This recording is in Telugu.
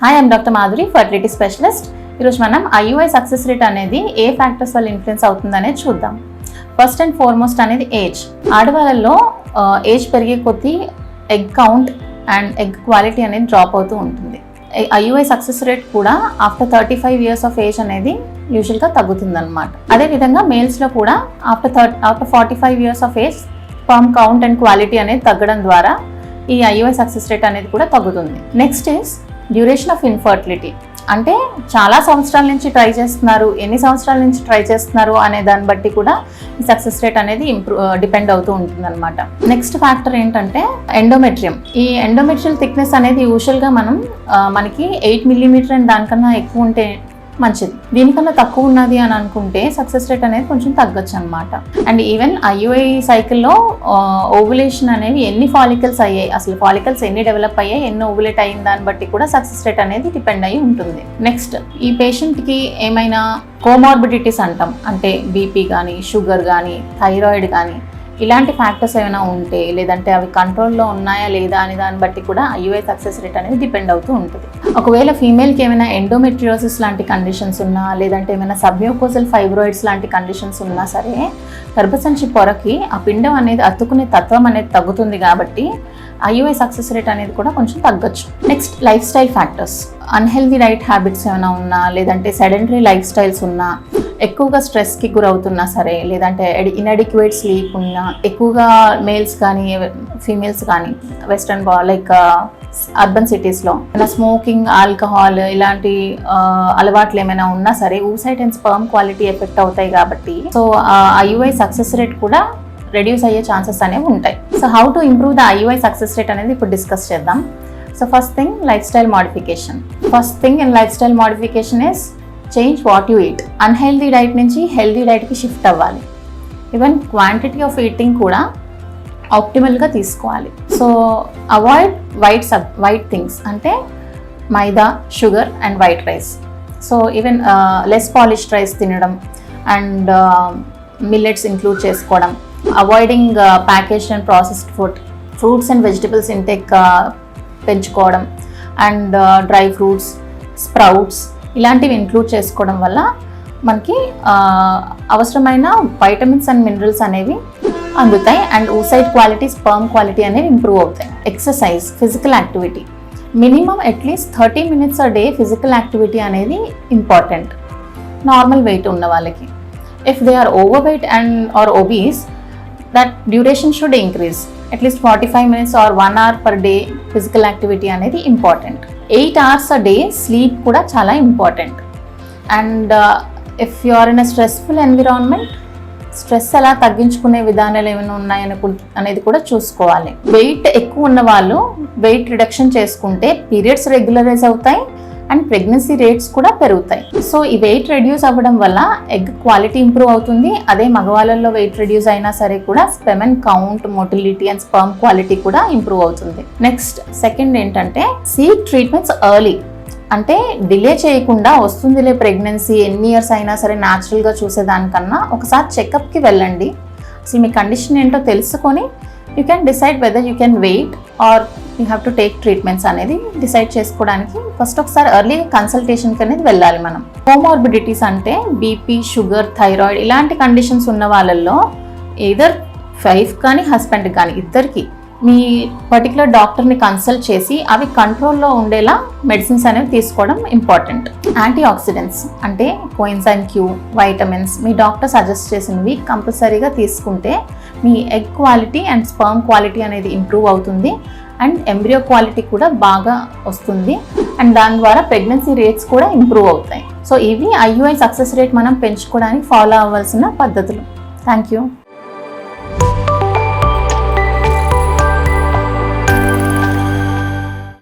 Hi, I'm doctor Madhuri, fertility specialist. ఈరోజు మనం IUI సక్సెస్ రేట్ అనేది ఏ ఫ్యాక్టర్స్ వల్ల ఇన్ఫ్లుయెన్స్ అవుతుందనేది చూద్దాం. ఫస్ట్ అండ్ ఫార్మోస్ట్ అనేది ఏజ్. ఆడవాళ్ళలో ఏజ్ పెరిగే కొద్దీ egg count and egg quality అనేది డ్రాప్ అవుతూ ఉంటుంది. IUI సక్సెస్ రేట్ కూడా ఆఫ్టర్ 35 years ఆఫ్ ఏజ్ అనేది యూజువల్గా తగ్గుతుందన్నమాట. అదేవిధంగా మేల్స్లో కూడా after 45 years of age sperm count and quality అనేది తగ్గడం ద్వారా ఈ IUI సక్సెస్ రేట్ అనేది కూడా తగ్గుతుంది. Next is duration of infertility. అంటే చాలా సంవత్సరాల నుంచి ట్రై చేస్తున్నారు, ఎన్ని సంవత్సరాల నుంచి ట్రై చేస్తున్నారు అనే దాన్ని బట్టి కూడా ఈ సక్సెస్ రేట్ అనేది డిపెండ్ అవుతూ ఉంటుంది అనమాట. నెక్స్ట్ ఫ్యాక్టర్ ఏంటంటే ఎండోమెట్రియం. ఈ ఎండోమెట్రియల్ థిక్నెస్ అనేది యూజువల్గా మనకి 8 mm అండ్ దానికన్నా ఎక్కువ ఉంటే మంచిది. దీనికన్నా తక్కువ ఉన్నది అని అనుకుంటే సక్సెస్ రేట్ అనేది కొంచెం తగ్గొచ్చు అనమాట. అండ్ ఈవెన్ IUI సైకిల్లో ఓవులేషన్ అనేవి ఎన్ని ఫాలికల్స్ అయ్యాయి, అసలు ఫాలికల్స్ ఎన్ని డెవలప్ అయ్యాయి, ఎన్ని ఓవులేట్ అయిన దాన్ని బట్టి కూడా సక్సెస్ రేట్ అనేది డిపెండ్ అయ్యి ఉంటుంది. నెక్స్ట్, ఈ పేషెంట్కి ఏమైనా కోమార్బిడిటీస్ అంటాం, అంటే బీపీ కానీ, షుగర్ కానీ, థైరాయిడ్ కానీ, ఇలాంటి ఫ్యాక్టర్స్ ఏమైనా ఉంటే, లేదంటే అవి కంట్రోల్లో ఉన్నాయా లేదా అని దాన్ని బట్టి కూడా IUI సక్సెస్ రేట్ అనేది డిపెండ్ అవుతూ ఉంటుంది. ఒకవేళ ఫీమేల్కి ఏమైనా ఎండోమెట్రియోసిస్ లాంటి కండిషన్స్ ఉన్నా, లేదంటే ఏమైనా సబ్మ్యూకోసల్ ఫైబ్రాయిడ్స్ లాంటి కండిషన్స్ ఉన్నా సరే, గర్భసంచి పొరకి ఆ పిండం అనేది అతుకునే తత్వం అనేది తగ్గుతుంది కాబట్టి IUI సక్సెస్ రేట్ అనేది కూడా కొంచెం తగ్గొచ్చు. Next, lifestyle factors. Unhealthy diet habits ఏమైనా ఉన్నా, లేదంటే సెడెంటరీ లైఫ్ స్టైల్స్ ఉన్నా, ఎక్కువగా స్ట్రెస్కి గురవుతున్నా సరే, లేదంటే ఇన్అడిక్వేట్ స్లీప్ ఉన్నా, ఎక్కువగా మేల్స్ కానీ ఫీమేల్స్ కానీ వెస్ట్రన్ లైక్ అర్బన్ సిటీస్లో స్మోకింగ్, ఆల్కహాల్ ఇలాంటి అలవాట్లు ఏమైనా ఉన్నా సరే oocyte and sperm quality effect అవుతాయి కాబట్టి సో IUI సక్సెస్ రేట్ కూడా రెడ్యూస్ అయ్యే ఛాన్సెస్ అనేవి ఉంటాయి. So how to improve the IUI success rate అనేది ఇప్పుడు డిస్కస్ చేద్దాం. So first thing, life style modification. First thing in life style modification is change what you eat. Unhealthy diet నుంచి హెల్దీ డైట్కి షిఫ్ట్ అవ్వాలి. ఈవెన్ క్వాంటిటీ ఆఫ్ ఈటింగ్ కూడా ఆప్టిమల్గా తీసుకోవాలి. సో అవాయిడ్ వైట్ థింగ్స్, అంటే maida, sugar and white rice. So even less polished rice తినడం అండ్ మిల్లెట్స్ ఇంక్లూడ్ చేసుకోవడం, avoiding packaged and processed food, fruits and vegetables intake పెంచుకోవడం అండ్ డ్రై ఫ్రూట్స్, స్ప్రౌట్స్ ఇలాంటివి ఇంక్లూడ్ చేసుకోవడం వల్ల మనకి అవసరమైన వైటమిన్స్ అండ్ మినరల్స్ అనేవి అందుతాయి and oocyte quality, sperm quality అనేవి ఇంప్రూవ్ అవుతాయి. Exercise, physical activity, minimum at least 30 minutes a day physical activity అనేది ఇంపార్టెంట్ నార్మల్ వెయిట్ ఉన్న వాళ్ళకి. If they are overweight and are obese, that duration should increase. At least 45 minutes or 1 hour per day physical activity అనేది important. 8 hours a day sleep కూడా చాలా important. And if you are in a stressful environment, stress ఎలా తగ్గించుకునే విధానాలు ఏమైనా ఉన్నాయని అనేది కూడా చూసుకోవాలి. వెయిట్ ఎక్కువ ఉన్న వాళ్ళు వెయిట్ రిడక్షన్ చేసుకుంటే పీరియడ్స్ రెగ్యులరైజ్ అవుతాయి అండ్ ప్రెగ్నెన్సీ రేట్స్ కూడా పెరుగుతాయి. సో ఈ వెయిట్ రెడ్యూస్ అవ్వడం వల్ల ఎగ్ క్వాలిటీ ఇంప్రూవ్ అవుతుంది. అదే మగవాళ్ళల్లో వెయిట్ రెడ్యూస్ అయినా సరే కూడా sperm count, motility and sperm quality కూడా ఇంప్రూవ్ అవుతుంది. నెక్స్ట్, సెకండ్ ఏంటంటే సీక్ ట్రీట్మెంట్స్ ఎర్లీ. అంటే డిలే చేయకుండా, వస్తుందిలే ప్రెగ్నెన్సీ ఎన్ని ఇయర్స్ అయినా సరే న్యాచురల్గా చూసేదానికన్నా ఒకసారి చెకప్కి వెళ్ళండి. అసలు మీ కండిషన్ ఏంటో తెలుసుకొని you can decide whether you can wait or you have to take treatments అనేది డిసైడ్ చేసుకోవడానికి ఫస్ట్ ఒకసారి ఎర్లీ కన్సల్టేషన్కి అనేది వెళ్ళాలి మనం. కోమార్బిడిటీస్ అంటే బీపీ, షుగర్, థైరాయిడ్ ఇలాంటి కండిషన్స్ ఉన్న వాళ్ళల్లో ఎయిదర్ వైఫ్ కానీ హస్బెండ్ కానీ ఇద్దరికి మీ పర్టికులర్ డాక్టర్ని కన్సల్ట్ చేసి అవి కంట్రోల్లో ఉండేలా మెడిసిన్స్ అనేవి తీసుకోవడం ఇంపార్టెంట్. యాంటీ ఆక్సిడెంట్స్ అంటే కోఎన్జైమ్ Q, వైటమిన్స్ మీ డాక్టర్ సజెస్ట్ చేసినవి కంపల్సరీగా తీసుకుంటే మీ egg quality and sperm quality అనేది ఇంప్రూవ్ అవుతుంది అండ్ ఎంబ్రియో క్వాలిటీ కూడా బాగా వస్తుంది అండ్ దాని ద్వారా ప్రెగ్నెన్సీ రేట్స్ కూడా ఇంప్రూవ్ అవుతాయి. సో ఇవి IUI సక్సెస్ రేట్ మనం పెంచుకోవడానికి ఫాలో అవ్వాల్సిన పద్ధతులు. Thank you.